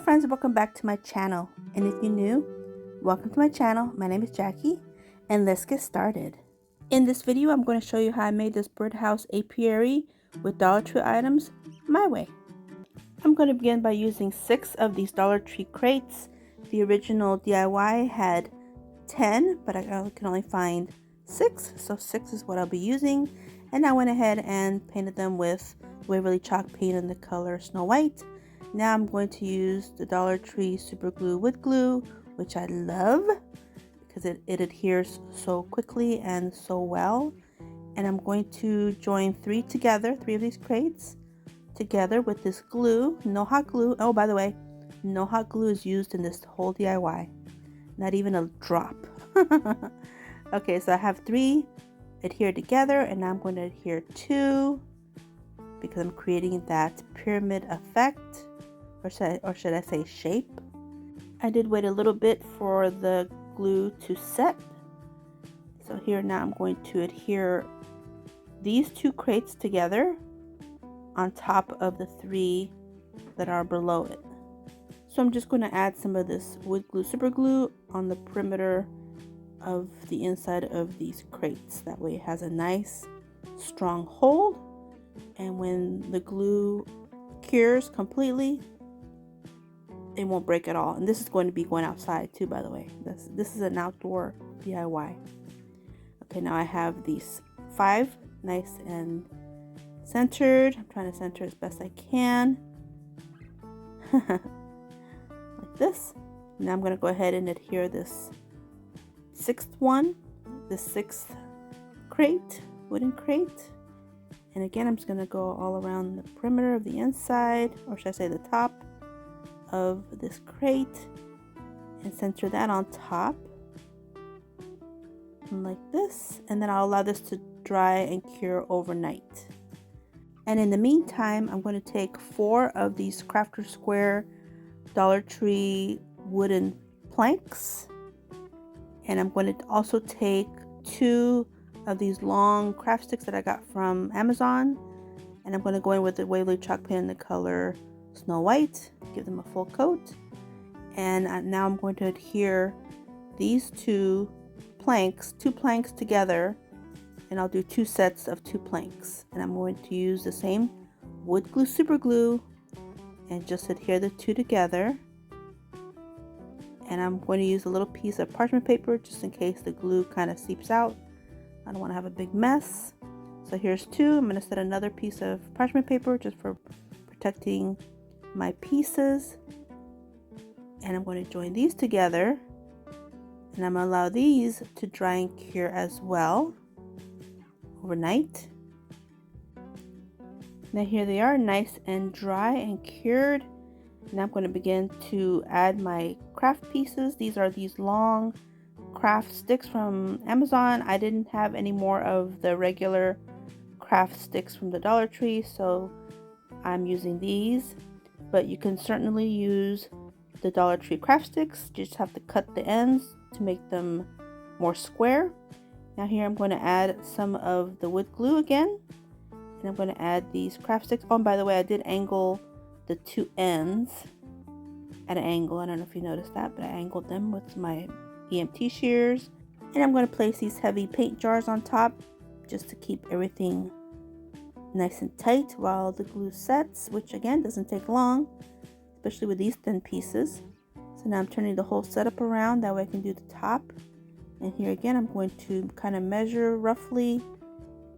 friends, welcome back to my channel. And if you're new, welcome to my channel. My name is Jackie and let's get started. In this video, I'm going to show you how I made this birdhouse apiary with Dollar Tree items my way. I'm going to begin by using 6 of these Dollar Tree crates. The original DIY had 10, but I can only find 6, so 6 is what I'll be using. And I went ahead and painted them with Waverly chalk paint in the color Snow White. Now I'm going to use the Dollar Tree super glue wood glue, which I love because it adheres so quickly and so well. And I'm going to join 3 of these crates together with this glue, no hot glue. Oh, by the way, no hot glue is used in this whole DIY, not even a drop. Okay, so I have 3 adhered together, and now I'm going to adhere 2 because I'm creating that pyramid effect, or should I say shape. I did wait a little bit for the glue to set. So here now I'm going to adhere these 2 crates together on top of the 3 that are below it. So I'm just going to add some of this wood glue super glue on the perimeter of the inside of these crates. That way it has a nice strong hold, and when the glue cures completely, it won't break at all. And this is going to be going outside too, by the way. This is an outdoor DIY. Okay, now I have these 5 nice and centered. I'm trying to center as best I can. Like this. Now I'm going to go ahead and adhere this 6th one, the 6th crate, wooden crate. And again, I'm just going to go all around the perimeter of the inside, or should I say the top of this crate, and center that on top like this. And then I'll allow this to dry and cure overnight. And in the meantime, I'm going to take 4 of these Crafter Square Dollar Tree wooden planks, and I'm going to also take 2 of these long craft sticks that I got from Amazon, and I'm going to go in with the Waverly chalk paint in the color Snow White, give them a full coat. And now I'm going to adhere these 2 planks together, and I'll do 2 sets of 2 planks. And I'm going to use the same wood glue super glue and just adhere the 2 together. And I'm going to use a little piece of parchment paper just in case the glue kind of seeps out. I don't want to have a big mess. So here's 2. I'm going to set another piece of parchment paper just for protecting my pieces. And I'm going to join these together. And I'm going to allow these to dry and cure as well overnight. Now here they are, nice and dry and cured. Now I'm going to begin to add my craft pieces. These are these long craft sticks from Amazon. I didn't have any more of the regular craft sticks from the Dollar Tree, so I'm using these. But you can certainly use the Dollar Tree craft sticks. You just have to cut the ends to make them more square. Now here I'm going to add some of the wood glue again, and I'm going to add these craft sticks. Oh, and by the way, I did angle the 2 ends at an angle. I don't know if you noticed that, but I angled them with my EMT shears. And I'm going to place these heavy paint jars on top just to keep everything nice and tight while the glue sets, which again doesn't take long, especially with these thin pieces. So now I'm turning the whole setup around, that way I can do the top. And here again, I'm going to kind of measure roughly,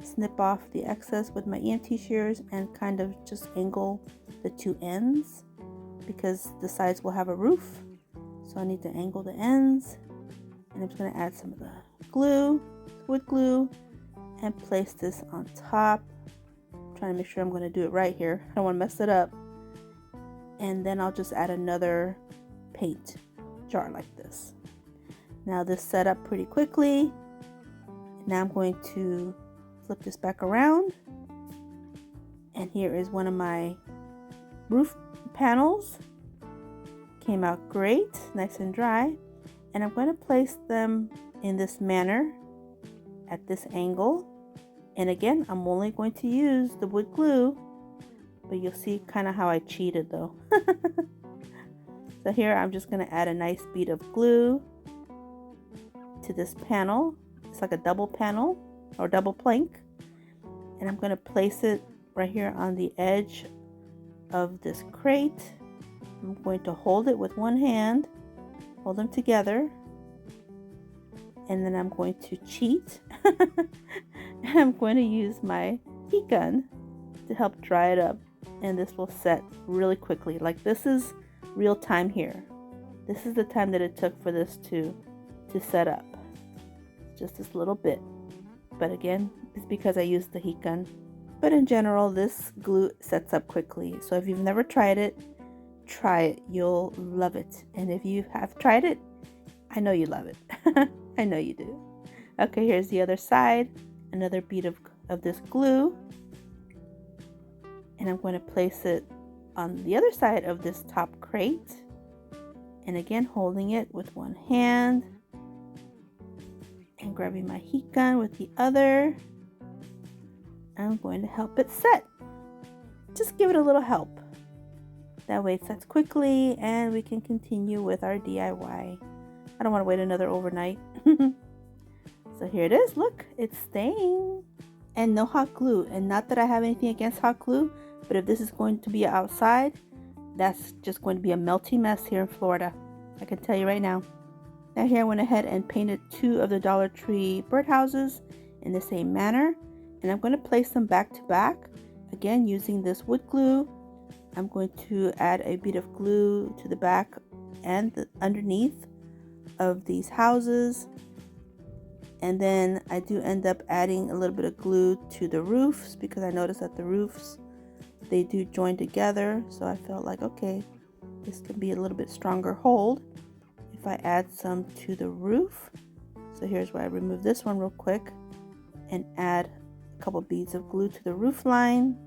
snip off the excess with my EMT shears, and kind of just angle the 2 ends because the sides will have a roof. So I need to angle the ends, and I'm just going to add some of the glue, wood glue, and place this on top. I'm trying to make sure I'm going to do it right here. I don't want to mess it up. And then I'll just add another paint jar like this. Now this set up pretty quickly. Now I'm going to flip this back around, and here is one of my roof panels. Came out great, nice and dry. And I'm going to place them in this manner at this angle. And again, I'm only going to use the wood glue, but you'll see kind of how I cheated though. So here I'm just going to add a nice bead of glue to this panel. It's like a double panel or double plank. And I'm going to place it right here on the edge of this crate. I'm going to hold it with one hand, hold them together, and then I'm going to cheat. And I'm going to use my heat gun to help dry it up, and this will set really quickly. Like, this is real time here. This is the time that it took for this to set up. Just this little bit. But again, it's because I used the heat gun. But in general, this glue sets up quickly. So if you've never tried it, try it. You'll love it. And if you have tried it, I know you love it. I know you do. Okay, here's the other side. Another bead of this glue. And I'm going to place it on the other side of this top crate. And again, holding it with one hand. And grabbing my heat gun with the other. I'm going to help it set. Just give it a little help. That way it sets quickly and we can continue with our DIY. I don't want to wait another overnight. So here it is. Look, it's staying. And no hot glue. And not that I have anything against hot glue, but if this is going to be outside, that's just going to be a melty mess here in Florida. I can tell you right now. Now here I went ahead and painted 2 of the Dollar Tree birdhouses in the same manner. And I'm going to place them back to back. Again, using this wood glue. I'm going to add a bead of glue to the back and the underneath of these houses. And then I do end up adding a little bit of glue to the roofs because I noticed that the roofs, they do join together. So I felt like, okay, this could be a little bit stronger hold if I add some to the roof. So here's where I remove this one real quick and add a couple beads of glue to the roof line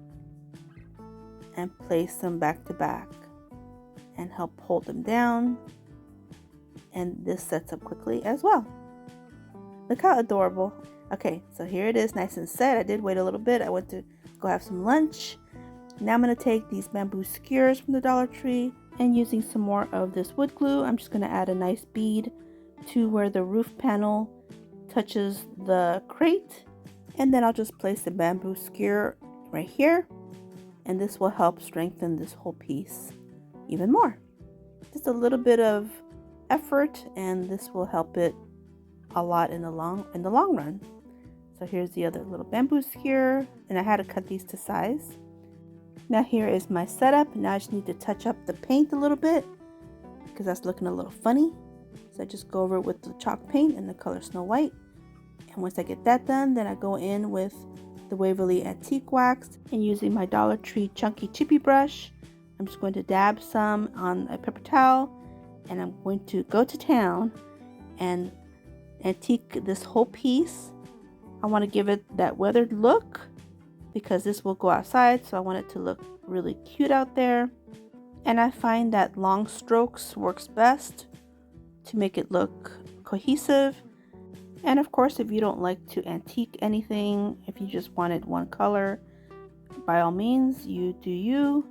and place them back to back and help hold them down. And this sets up quickly as well. Look how adorable. Okay, so here it is, nice and set. I did wait a little bit. I went to go have some lunch. Now I'm going to take these bamboo skewers from the Dollar Tree and using some more of this wood glue, I'm just going to add a nice bead to where the roof panel touches the crate. And then I'll just place the bamboo skewer right here. And this will help strengthen this whole piece even more. Just a little bit of effort and this will help it a lot in the long run. So here's the other little bamboo skewer, and I had to cut these to size. Now here is my setup. Now I just need to touch up the paint a little bit because that's looking a little funny. So I just go over it with the chalk paint and the color Snow White. And once I get that done, then I go in with the Waverly Antique Wax and using my Dollar Tree chunky chippy brush, I'm just going to dab some on a paper towel and I'm going to go to town and antique this whole piece. I want to give it that weathered look because this will go outside, so I want it to look really cute out there. And I find that long strokes works best to make it look cohesive. And of course, if you don't like to antique anything, if you just wanted one color, by all means, you do you.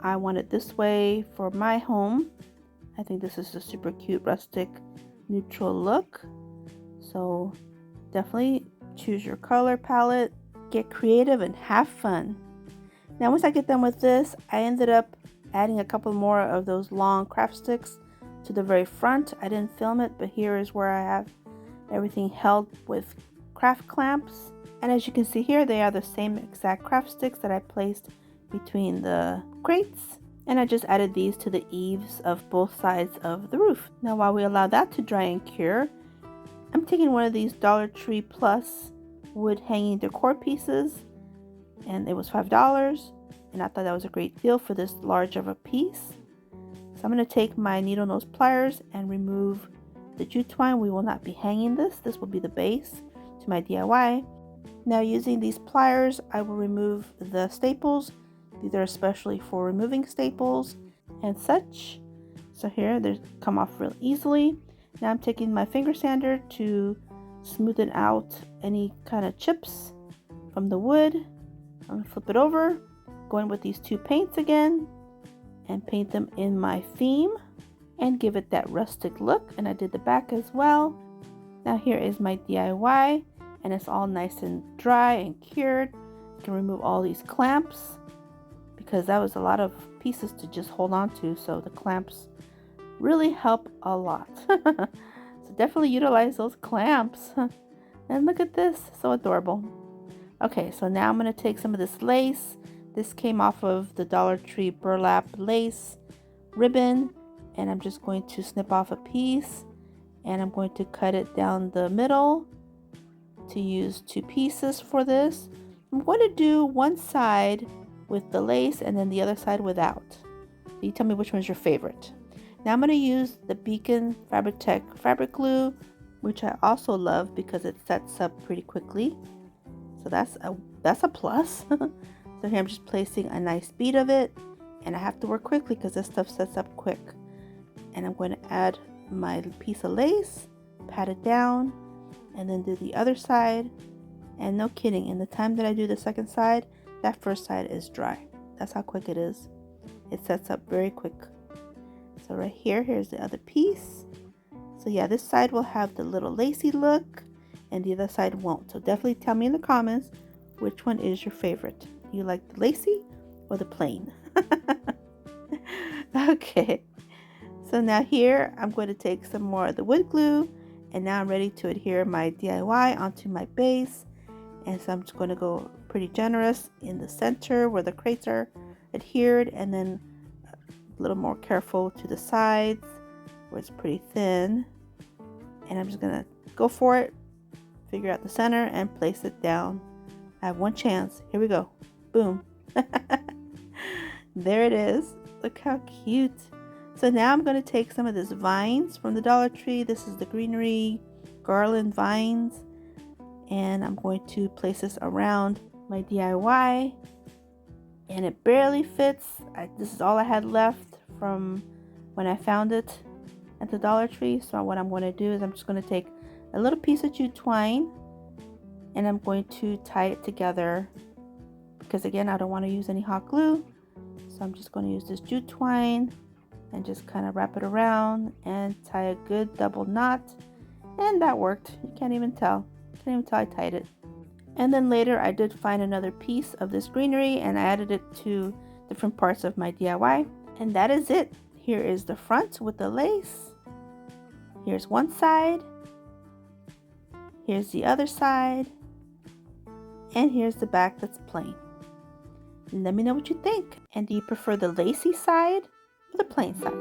I want it this way for my home. I think this is a super cute rustic neutral look. So definitely choose your color palette, get creative and have fun. Now once I get done with this, I ended up adding a couple more of those long craft sticks to the very front. I didn't film it, but here is where I have everything held with craft clamps. And as you can see here, they are the same exact craft sticks that I placed between the crates. And I just added these to the eaves of both sides of the roof. Now while we allow that to dry and cure, I'm taking one of these Dollar Tree Plus wood hanging decor pieces, and it was $5, and I thought that was a great deal for this large of a piece. So I'm going to take my needle nose pliers and remove the jute twine. We will not be hanging this. This will be the base to my DIY. Now using these pliers, I will remove the staples. These are especially for removing staples and such. So here they come off real easily. Now I'm taking my finger sander to smoothen out any kind of chips from the wood. I'm going to flip it over, going with these two paints again, and paint them in my theme and give it that rustic look. And I did the back as well. Now here is my DIY, and it's all nice and dry and cured. I can remove all these clamps because that was a lot of pieces to just hold on to, so the clamps really help a lot. So definitely utilize those clamps. And look at this, so adorable. Okay, so now I'm going to take some of this lace. This came off of the Dollar Tree burlap lace ribbon, and I'm just going to snip off a piece, and I'm going to cut it down the middle to use 2 pieces for this. I'm going to do one side with the lace and then the other side without. So you tell me which one's your favorite. Now I'm going to use the Beacon Fabric Tech fabric glue, which I also love because it sets up pretty quickly. So that's a plus. So here I'm just placing a nice bead of it, and I have to work quickly because this stuff sets up quick. And I'm going to add my piece of lace, pat it down, and then do the other side. And no kidding, in the time that I do the second side, that first side is dry. That's how quick it is. It sets up very quick. So right here, here's the other piece. So yeah, this side will have the little lacy look and the other side won't. So definitely tell me in the comments which one is your favorite. Do you like the lacy or the plain? Okay. So now here, I'm going to take some more of the wood glue, and now I'm ready to adhere my DIY onto my base. And so I'm just going to go pretty generous in the center where the crates are adhered, and then a little more careful to the sides where it's pretty thin. And I'm just going to go for it, figure out the center, and place it down. I have one chance. Here we go. Boom. There it is. Look how cute. So now I'm going to take some of this vines from the Dollar Tree. This is the Greenery garland vines. And I'm going to place this around my DIY. And it barely fits. This is all I had left from when I found it at the Dollar Tree. So what I'm going to do is I'm just going to take a little piece of jute twine, and I'm going to tie it together because again, I don't want to use any hot glue. So I'm just going to use this jute twine and just kind of wrap it around and tie a good double knot. And that worked. You can't even tell. Can't even tell I tied it. And then later I did find another piece of this greenery and I added it to different parts of my DIY. And that is it. Here is the front with the lace. Here's one side. Here's the other side. And here's the back that's plain. Let me know what you think. And do you prefer the lacy side or the plain side?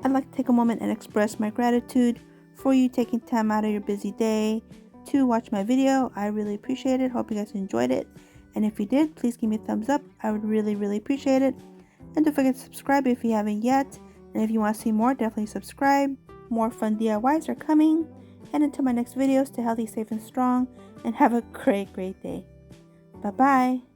I'd like to take a moment and express my gratitude for you taking time out of your busy day to watch my video. I really appreciate it. Hope you guys enjoyed it. And if you did, please give me a thumbs up. I would really appreciate it. And don't forget to subscribe if you haven't yet. And if you want to see more, definitely subscribe. More fun DIYs are coming. And until my next video, stay healthy, safe, and strong. And have a great day. Bye-bye.